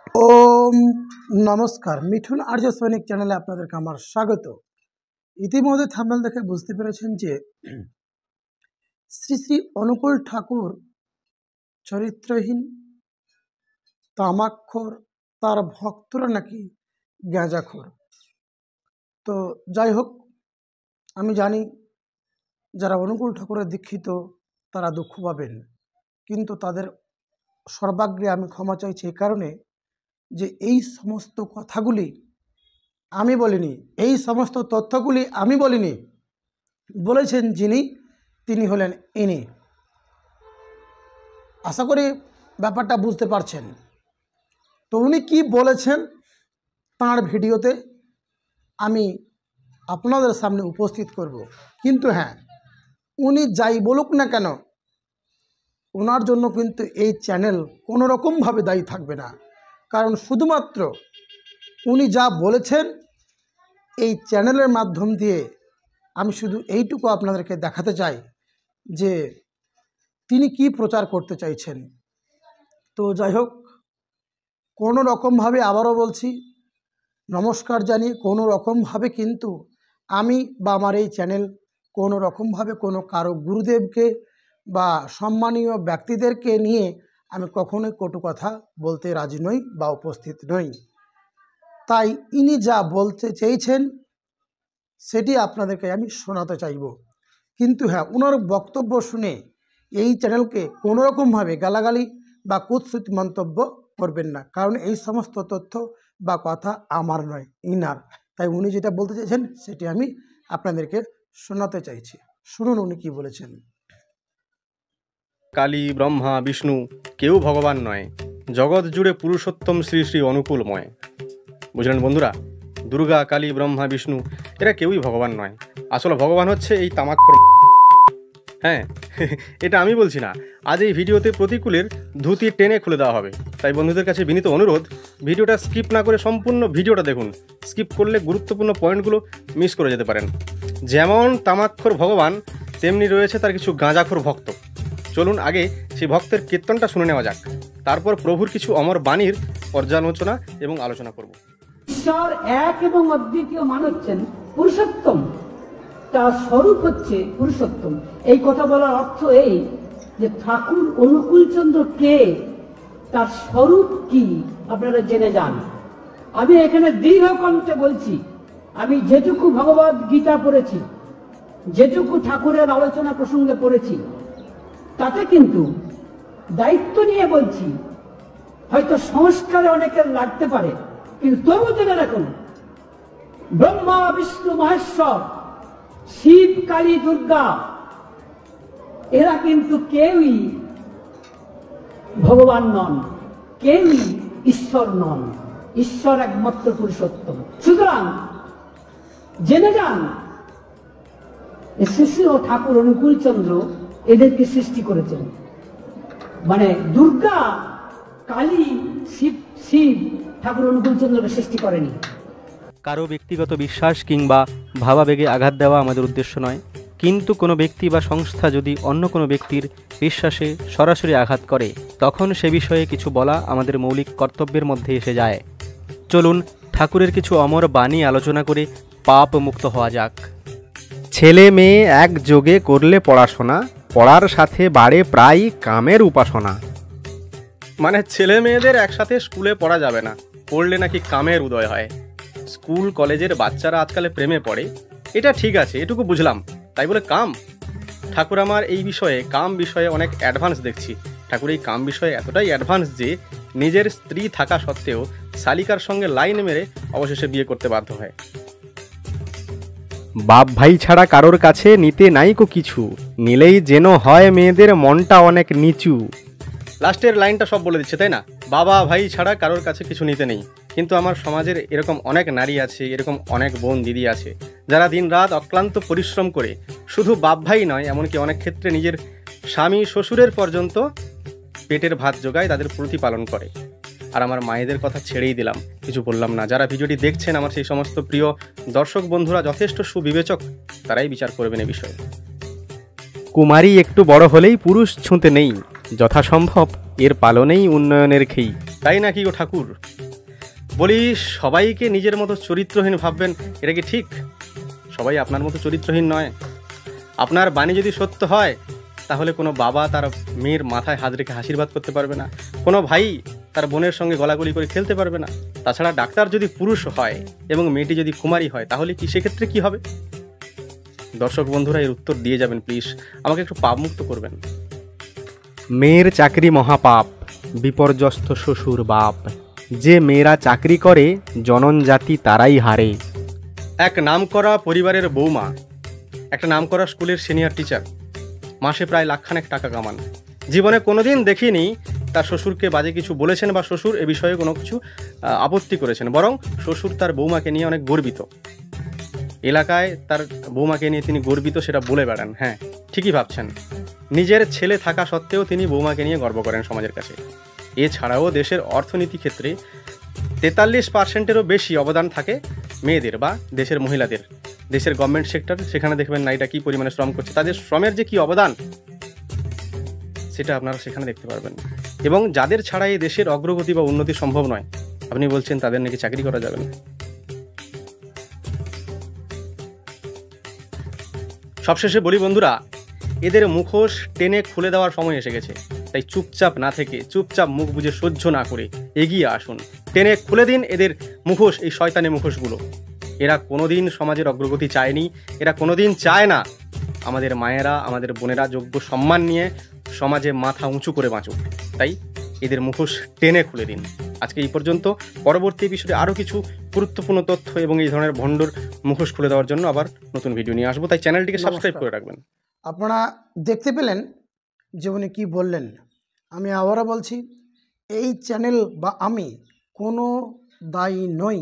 ओम नमस्कार मिठुन आर्य सैनिक चैनले आपनादेरके आमार स्वागत। इतिमध्ये थाम्बनेल देखे बुझते पेरेछेन जे श्री श्री अनुकूल ठाकुर चरित्रहीन, तामाकखोर, तार भक्तरा नाकि गाँजाखोर। तो যাই হোক, আমি জানি যারা অনুকূল ঠাকুরের দীক্ষিত তারা দুঃখ পাবেন, কিন্তু তাদের সর্বাগ্রে আমি ক্ষমা চাইছি এই কারণে যে এই সমস্ত কথাগুলি আমি বলিনি, এই সমস্ত তথ্যগুলি আমি বলিনি, বলেছেন যিনি তিনি হলেন ইনি। আশা করি ব্যাপারটা বুঝতে পারছেন। তো উনি কি বলেছেন তার ভিডিওতে আমি আপনাদের সামনে উপস্থিত করব। কিন্তু হ্যাঁ, উনি যাই বলুক না কেন ওনার জন্য কিন্তু এই চ্যানেল কোনো রকমভাবে দায়ী থাকবে না। কারণ শুধুমাত্র উনি যা বলেছেন এই চ্যানেলের মাধ্যম দিয়ে আমি শুধু এইটুকু আপনাদেরকে দেখাতে চাই যে তিনি কি প্রচার করতে চাইছেন। তো যাই হোক, কোনো রকমভাবে আবারও বলছি, নমস্কার জানিয়ে কোনো রকমভাবে কিন্তু আমি বা আমার এই চ্যানেল কোনো রকমভাবে কোনো কারো গুরুদেবকে বা সম্মানীয় ব্যক্তিদেরকে নিয়ে আমি কখনোই কটু কথা বলতে রাজি নই বা উপস্থিত নই। তাই ইনি যা বলতে চেয়েছেন সেটি আপনাদেরকে আমি শোনাতে চাইব। কিন্তু হ্যাঁ, ওনার বক্তব্য শুনে এই চ্যানেলকে কোনো রকমভাবে গালাগালি বা কুৎসিত মন্তব্য করবেন না, কারণ এই সমস্ত তথ্য বা কথা আমার নয়, ইনার। তাই উনি যেটা বলতে চাইছেন সেটি আমি আপনাদেরকে শোনাতে চাইছি। শুনুন উনি কি বলেছেন। কালী ব্রহ্মা বিষ্ণু কেউ ভগবান নয়, জগৎ জুড়ে পুরুষোত্তম শ্রী শ্রী অনুকূলময়। বুঝলেন বন্ধুরা, দুর্গা কালী ব্রহ্মা বিষ্ণু এরা কেউই ভগবান নয়। আসলে ভগবান হচ্ছে এই তামাকখোর। হ্যাঁ, এটা আমি বলছি না। আজ এই ভিডিওতে প্রতিকূলের ধুতি টেনে খুলে দেওয়া হবে। তাই বন্ধুদের কাছে বিনীত অনুরোধ, ভিডিওটা স্কিপ না করে সম্পূর্ণ ভিডিওটা দেখুন। স্কিপ করলে গুরুত্বপূর্ণ পয়েন্টগুলো মিস করে যেতে পারেন। যেমন তামাকখোর ভগবান, তেমনি রয়েছে তার কিছু গাঁজাখোর ভক্ত। চলুন আগে সেই ভক্তের কীর্তনটা শুনে নেওয়া যাক, তারপর প্রভুর কিছু অমর বাণীর পর্যালোচনা এবং আলোচনা করব। ঈশ্বর এক এবং অদ্বিতীয় মান হচ্ছেন পুরুষোত্তম, তার স্বরূপ হচ্ছে পুরুষোত্তম। এই কথা বলার অর্থ এই যে ঠাকুর অনুকূলচন্দ্র কে, তার স্বরূপ কি আপনারা জেনে যান। আমি এখানে দীর্ঘ কণ্ঠে বলছি, আমি যেটুকু ভগবদ গীতা পড়েছি, যেটুকু ঠাকুরের আলোচনা প্রসঙ্গে পড়েছি, তাতে কিন্তু দায়িত্ব নিয়ে বলছি। হয়তো সংস্কারে অনেকের লাগতে পারে, কিন্তু তবু জেনে রাখুন, ব্রহ্মা বিষ্ণু মহেশ্বর, শিব কালী দুর্গা এরা কিন্তু কেউই ভগবান নন, কেউই ঈশ্বর নন। ঈশ্বর একমাত্র পুরুষোত্তম। সুতরাং জেনে যান, শ্রী ও ঠাকুর অনুকূলচন্দ্র এদেরকে সৃষ্টি করেছেন। মানে দুর্গা কালী শিব ঠাকুর অনুকূলচন্দ্রকে সৃষ্টি করেনি। কারো ব্যক্তিগত বিশ্বাস কিংবা ভাবাবেগে আঘাত দেওয়া আমাদের উদ্দেশ্য নয়, কিন্তু কোনো ব্যক্তি বা সংস্থা যদি অন্য কোনো ব্যক্তির বিশ্বাসে সরাসরি আঘাত করে তখন সে বিষয়ে কিছু বলা আমাদের মৌলিক কর্তব্যের মধ্যে এসে যায়। চলুন ঠাকুরের কিছু অমর বাণী আলোচনা করে পাপ মুক্ত হওয়া যাক। ছেলে মেয়ে একযোগে করলে পড়াশোনা, পড়ার সাথে বাড়ে প্রায় কামের উপাসনা। মানে ছেলে মেয়েদের একসাথে স্কুলে পড়া যাবে না, পড়লে নাকি কামের উদয় হয়। স্কুল কলেজের বাচ্চারা আজকালে প্রেমে পড়ে, এটা ঠিক আছে, এটুকু বুঝলাম। তাই বলে কাম? ঠাকুর আমার এই বিষয়ে, কাম বিষয়ে অনেক অ্যাডভান্স দেখছি। ঠাকুর এই কাম বিষয়ে এতটাই অ্যাডভান্স যে নিজের স্ত্রী থাকা সত্ত্বেও শালিকার সঙ্গে লাইন মেরে অবশেষে বিয়ে করতে বাধ্য হয়। বাপ ভাই ছাড়া কারোর কাছে নিতে নাইকো কিছু, নিলেই যেন হয় মেয়েদের মনটা অনেক নিচু। লাস্টের লাইনটা সব বলে দিচ্ছে, তাই না? বাবা ভাই ছাড়া কারোর কাছে কিছু নিতে নেই। কিন্তু আমার সমাজের এরকম অনেক নারী আছে, এরকম অনেক বোন দিদি আছে যারা দিনরাত অক্লান্ত পরিশ্রম করে শুধু বাপ ভাই নয়, এমনকি অনেক ক্ষেত্রে নিজের স্বামী শ্বশুরের পর্যন্ত পেটের ভাত জোগায়, তাদের প্রতিপালন করে। আর আমার মায়েদের কথা ছেড়েই দিলাম, কিছু বললাম না। যারা ভিডিওটি দেখছেন, আমার সেই সমস্ত প্রিয় দর্শক বন্ধুরা যথেষ্ট সুবিবেচক, তারাই বিচার করবেন এ বিষয়ে। কুমারী একটু বড় হলেই পুরুষ ছুঁতে নেই, যথাসম্ভব এর পালনেই উন্নয়নের খেই। তাই নাকি গো ঠাকুর? বলি, সবাইকে নিজের মতো চরিত্রহীন ভাববেন, এটা কি ঠিক? সবাই আপনার মতো চরিত্রহীন নয়। আপনার বাণী যদি সত্য হয়, তাহলে কোনো বাবা তার মেয়ের মাথায় হাত রেখে আশীর্বাদ করতে পারবে না, কোনো ভাই তার বোনের সঙ্গে গলাগলি করে খেলতে পারবে না। তাছাড়া ডাক্তার যদি পুরুষ হয় এবং মেয়েটি যদি কুমারী হয়, তাহলে কি সেক্ষেত্রে কি হবে? দর্শক বন্ধুরা, এর উত্তর দিয়ে যাবেন প্লিজ, আমাকে একটু পাপমুক্ত করবেন। মেয়ের চাকরি মহাপাপ, বিপর্যস্ত শ্বশুর বাপ। যে মেয়েরা চাকরি করে জনন জাতি তারাই হারে। এক নামকরা পরিবারের বৌমা, একটা নামকরা স্কুলের সিনিয়র টিচার, মাসে প্রায় লাখখানেক টাকা কামান। জীবনে কোনোদিন দেখিনি তার শ্বশুরকে বাজে কিছু বলেছেন বা শ্বশুর এ বিষয়ে কোনো কিছু আপত্তি করেছেন, বরং শ্বশুর তার বৌমাকে নিয়ে অনেক গর্বিত। এলাকায় তার বৌমাকে নিয়ে তিনি গর্বিত, সেটা বলে বেড়ান। হ্যাঁ, ঠিকই ভাবছেন। নিজের ছেলে থাকা সত্ত্বেও তিনি বৌমাকে নিয়ে গর্ব করেন সমাজের কাছে। এছাড়াও দেশের অর্থনীতি ক্ষেত্রে 43%-এরও বেশি অবদান থাকে মেয়েদের বা দেশের মহিলাদের। দেশের গভর্নমেন্ট সেক্টর, সেখানে দেখবেন নারীরা কী পরিমাণে শ্রম করছে, তাদের শ্রমের যে কী অবদান সেটা আপনারা সেখানে দেখতে পারবেন। এবং যাদের ছাড়া এই দেশের অগ্রগতি বা উন্নতি সম্ভব নয়, আপনি বলছেন তাদের নাকি চাকরি করা যাবে না। সবশেষে বলি বন্ধুরা, এদের মুখোশ টেনে খুলে দেওয়ার সময় এসে গেছে। তাই চুপচাপ না থেকে, চুপচাপ মুখ বুজে সহ্য না করে এগিয়ে আসুন, টেনে খুলে দিন এদের মুখোশ, এই শয়তানি মুখোশগুলো। এরা কোনোদিন সমাজের অগ্রগতি চায়নি, এরা কোনোদিন চায় না আমাদের মায়েরা, আমাদের বোনেরা যোগ্য সম্মান নিয়ে সমাজে মাথা উঁচু করে বাঁচুক। তাই এদের মুখোশ টেনে খুলে দিন। আজকে এই পর্যন্ত। পরবর্তী এপিসোডে আরও কিছু গুরুত্বপূর্ণ তথ্য এবং এই ধরনের ভণ্ডর মুখোশ খুলে দেওয়ার জন্য আবার নতুন ভিডিও নিয়ে আসবো, তাই চ্যানেলটিকে সাবস্ক্রাইব করে রাখবেন। আপনারা দেখতে পেলেন যে উনি কী বললেন। আমি আবারও বলছি, এই চ্যানেল বা আমি কোনো দায়ী নই।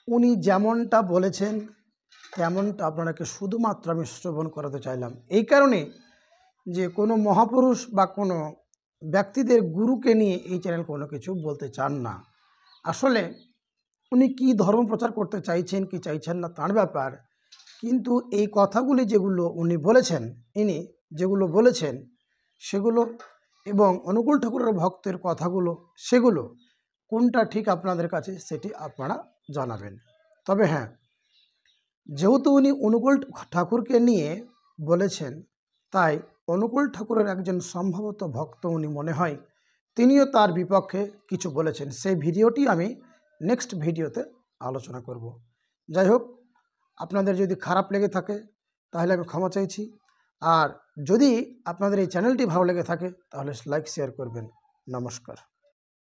উনি যেমনটা বলেছেন তেমনটা আপনাকে শুধুমাত্র আমি শ্রবণ করাতে চাইলাম, এই কারণে যে কোনো মহাপুরুষ বা কোনো ব্যক্তিদের গুরুকে নিয়ে এই চ্যানেল কোনো কিছু বলতে চান না। আসলে উনি কি ধর্ম প্রচার করতে চাইছেন কি চাইছেন না তার ব্যাপার, কিন্তু এই কথাগুলি যেগুলো উনি বলেছেন, ইনি যেগুলো বলেছেন সেগুলো এবং অনুকূল ঠাকুরের ভক্তের কথাগুলো, সেগুলো কোনটা ঠিক আপনাদের কাছে সেটি আপনারা জানাবেন। তবে হ্যাঁ, যেহেতু উনি অনুকূল ঠাকুরকে নিয়ে বলেছেন, তাই অনুকূল ঠাকুরের একজন সম্ভবত ভক্ত উনি মনে হয়, তিনিও তার বিপক্ষে কিছু বলেছেন। সেই ভিডিওটি আমি নেক্সট ভিডিওতে আলোচনা করব। যাই হোক, আপনাদের যদি খারাপ লেগে থাকে তাহলে আমি ক্ষমা চাইছি। আর যদি আপনাদের এই চ্যানেলটি ভালো লেগে থাকে তাহলে লাইক শেয়ার করবেন। নমস্কার।